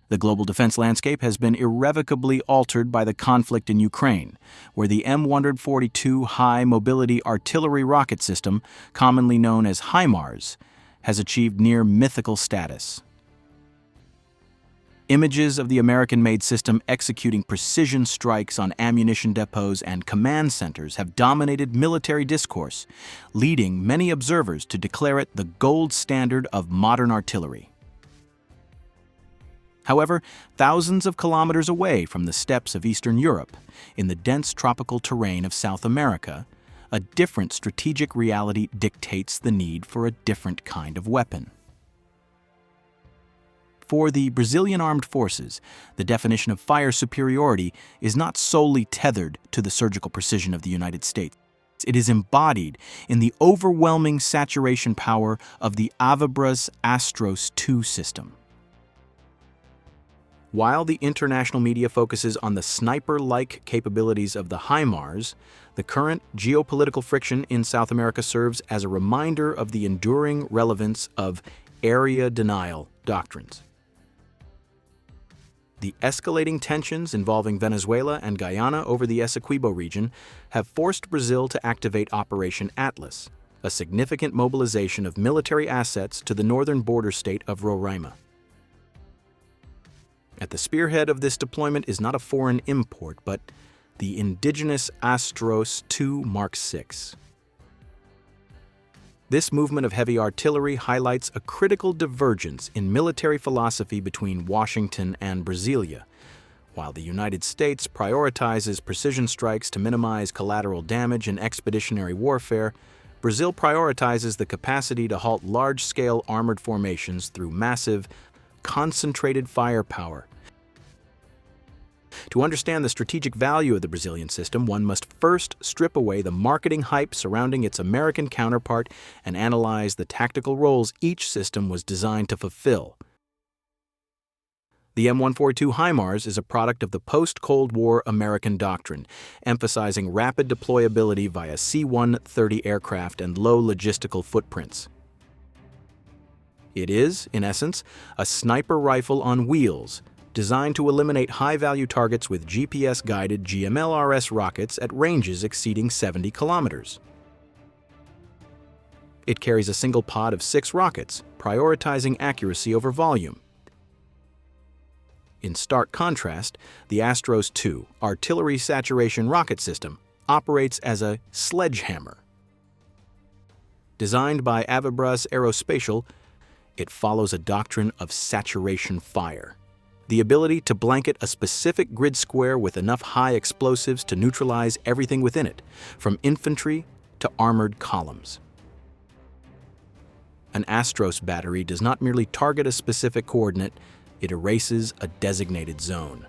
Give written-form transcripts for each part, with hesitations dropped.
The global defense landscape has been irrevocably altered by the conflict in Ukraine, where the M142 high-mobility artillery rocket system, commonly known as HIMARS, has achieved near-mythical status. Images of the American-made system executing precision strikes on ammunition depots and command centers have dominated military discourse, leading many observers to declare it the gold standard of modern artillery. However, thousands of kilometers away from the steppes of Eastern Europe, in the dense tropical terrain of South America, a different strategic reality dictates the need for a different kind of weapon. For the Brazilian armed forces, the definition of fire superiority is not solely tethered to the surgical precision of the United States. It is embodied in the overwhelming saturation power of the Avibras ASTROS II system. While the international media focuses on the sniper-like capabilities of the HIMARS, the current geopolitical friction in South America serves as a reminder of the enduring relevance of area denial doctrines. The escalating tensions involving Venezuela and Guyana over the Essequibo region have forced Brazil to activate Operation Atlas, a significant mobilization of military assets to the northern border state of Roraima. At the spearhead of this deployment is not a foreign import, but the indigenous ASTROS II Mark VI. This movement of heavy artillery highlights a critical divergence in military philosophy between Washington and Brasilia. While the United States prioritizes precision strikes to minimize collateral damage in expeditionary warfare, Brazil prioritizes the capacity to halt large-scale armored formations through massive, concentrated firepower. To understand the strategic value of the Brazilian system, one must first strip away the marketing hype surrounding its American counterpart and analyze the tactical roles each system was designed to fulfill. The M142 HIMARS is a product of the post-Cold War American doctrine, emphasizing rapid deployability via C-130 aircraft and low logistical footprints. It is, in essence, a sniper rifle on wheels, designed to eliminate high-value targets with GPS-guided GMLRS rockets at ranges exceeding 70 kilometers. It carries a single pod of 6 rockets, prioritizing accuracy over volume. In stark contrast, the ASTROS II artillery saturation rocket system operates as a sledgehammer. Designed by Avibras Aerospatial, it follows a doctrine of saturation fire, the ability to blanket a specific grid square with enough high explosives to neutralize everything within it, from infantry to armored columns. An ASTROS battery does not merely target a specific coordinate, it erases a designated zone.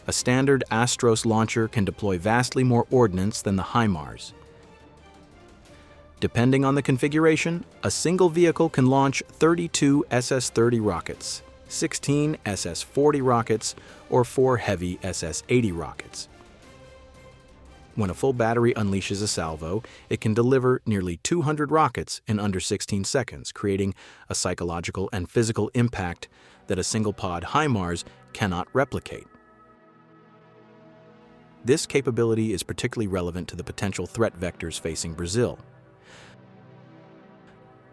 A standard ASTROS launcher can deploy vastly more ordnance than the HIMARS. Depending on the configuration, a single vehicle can launch 32 SS-30 rockets, 16 SS-40 rockets, or 4 heavy SS-80 rockets. When a full battery unleashes a salvo, it can deliver nearly 200 rockets in under 16 seconds, creating a psychological and physical impact that a single-pod HIMARS cannot replicate. This capability is particularly relevant to the potential threat vectors facing Brazil.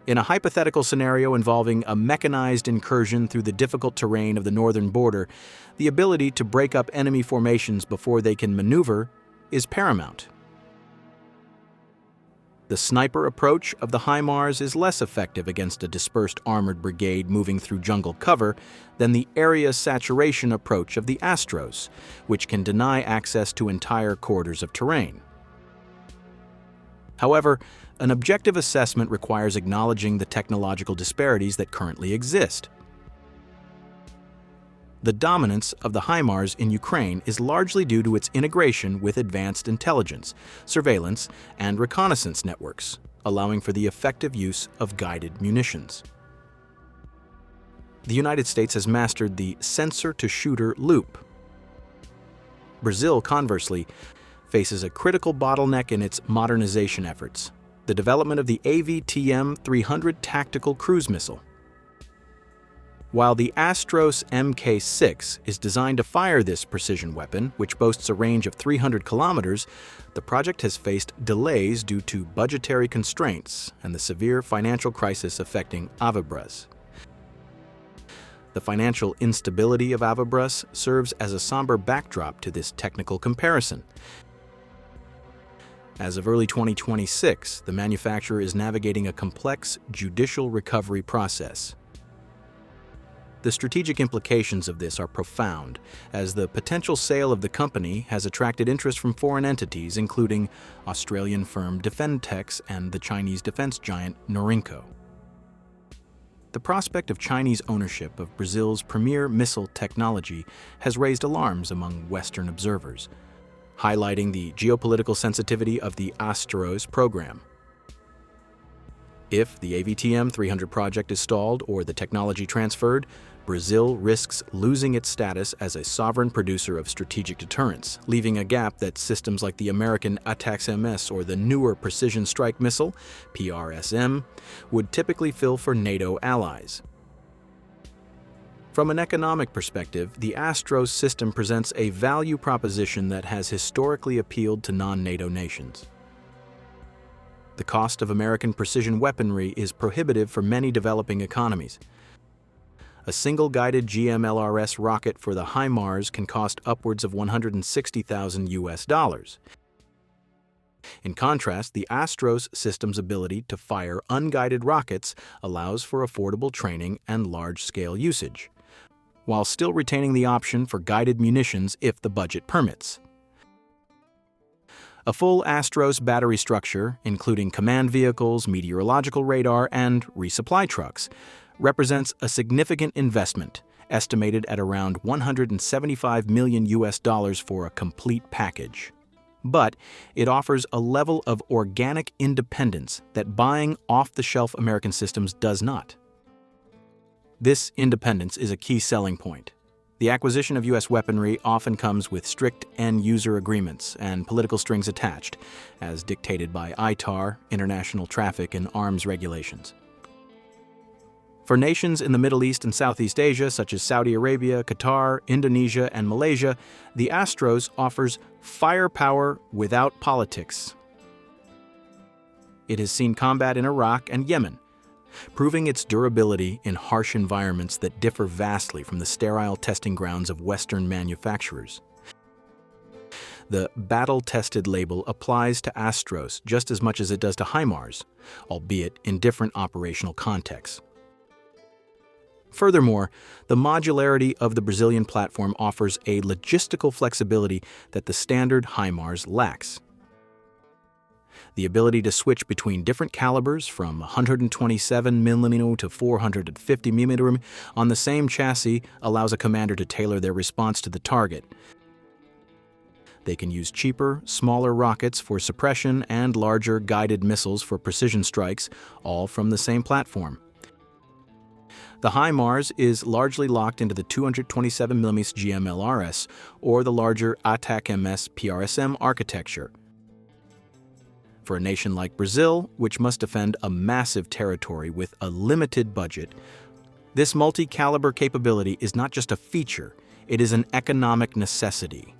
In a hypothetical scenario involving a mechanized incursion through the difficult terrain of the northern border, the ability to break up enemy formations before they can maneuver is paramount. The sniper approach of the HIMARS is less effective against a dispersed armored brigade moving through jungle cover than the area saturation approach of the ASTROS, which can deny access to entire corridors of terrain. However, an objective assessment requires acknowledging the technological disparities that currently exist. The dominance of the HIMARS in Ukraine is largely due to its integration with advanced intelligence, surveillance, and reconnaissance networks, allowing for the effective use of guided munitions. The United States has mastered the sensor-to-shooter loop. Brazil, conversely, faces a critical bottleneck in its modernization efforts, the development of the AVTM-300 tactical cruise missile. While the ASTROS Mk6 is designed to fire this precision weapon, which boasts a range of 300 kilometers, the project has faced delays due to budgetary constraints and the severe financial crisis affecting Avibras. The financial instability of Avibras serves as a somber backdrop to this technical comparison. As of early 2026, the manufacturer is navigating a complex judicial recovery process. The strategic implications of this are profound, as the potential sale of the company has attracted interest from foreign entities, including Australian firm Defentex and the Chinese defense giant Norinco. The prospect of Chinese ownership of Brazil's premier missile technology has raised alarms among Western observers, highlighting the geopolitical sensitivity of the ASTROS program. If the AVTM-300 project is stalled or the technology transferred, Brazil risks losing its status as a sovereign producer of strategic deterrence, leaving a gap that systems like the American ATACMS or the newer Precision Strike Missile, PRSM, would typically fill for NATO allies. From an economic perspective, the ASTROS system presents a value proposition that has historically appealed to non-NATO nations. The cost of American precision weaponry is prohibitive for many developing economies. A single guided GMLRS rocket for the HIMARS can cost upwards of $160,000. In contrast, the ASTROS system's ability to fire unguided rockets allows for affordable training and large-scale usage, while still retaining the option for guided munitions if the budget permits. A full ASTROS battery structure, including command vehicles, meteorological radar, and resupply trucks, represents a significant investment, estimated at around $175 million for a complete package. But it offers a level of organic independence that buying off-the-shelf American systems does not. This independence is a key selling point. The acquisition of U.S. weaponry often comes with strict end-user agreements and political strings attached, as dictated by ITAR, international traffic and arms regulations. For nations in the Middle East and Southeast Asia, such as Saudi Arabia, Qatar, Indonesia, and Malaysia, the ASTROS offers firepower without politics. It has seen combat in Iraq and Yemen, proving its durability in harsh environments that differ vastly from the sterile testing grounds of Western manufacturers. The battle-tested label applies to ASTROS just as much as it does to HIMARS, albeit in different operational contexts. Furthermore, the modularity of the Brazilian platform offers a logistical flexibility that the standard HIMARS lacks. The ability to switch between different calibers from 127mm to 450mm on the same chassis allows a commander to tailor their response to the target. They can use cheaper, smaller rockets for suppression and larger guided missiles for precision strikes, all from the same platform. The HIMARS is largely locked into the 227mm GMLRS or the larger ATACMS PRSM architecture. For a nation like Brazil, which must defend a massive territory with a limited budget, this multi-caliber capability is not just a feature, it is an economic necessity.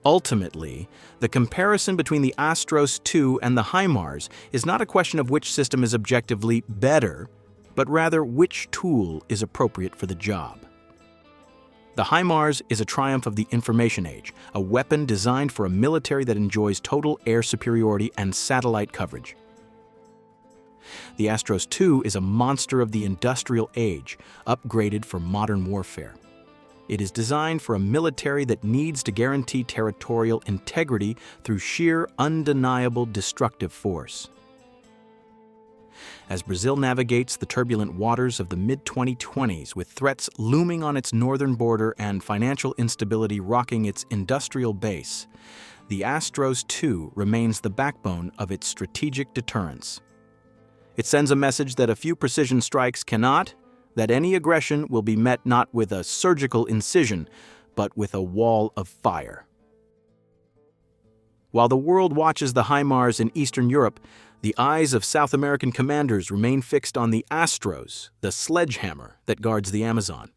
Ultimately, the comparison between the ASTROS II and the HIMARS is not a question of which system is objectively better, but rather which tool is appropriate for the job. The HIMARS is a triumph of the information age, a weapon designed for a military that enjoys total air superiority and satellite coverage. The ASTROS II is a monster of the industrial age, upgraded for modern warfare. It is designed for a military that needs to guarantee territorial integrity through sheer, undeniable destructive force. As Brazil navigates the turbulent waters of the mid-2020s with threats looming on its northern border and financial instability rocking its industrial base, the ASTROS II remains the backbone of its strategic deterrence. It sends a message that a few precision strikes cannot, that any aggression will be met not with a surgical incision, but with a wall of fire. While the world watches the HIMARS in Eastern Europe, The eyes of South American commanders remain fixed on the ASTROS, the sledgehammer that guards the Amazon.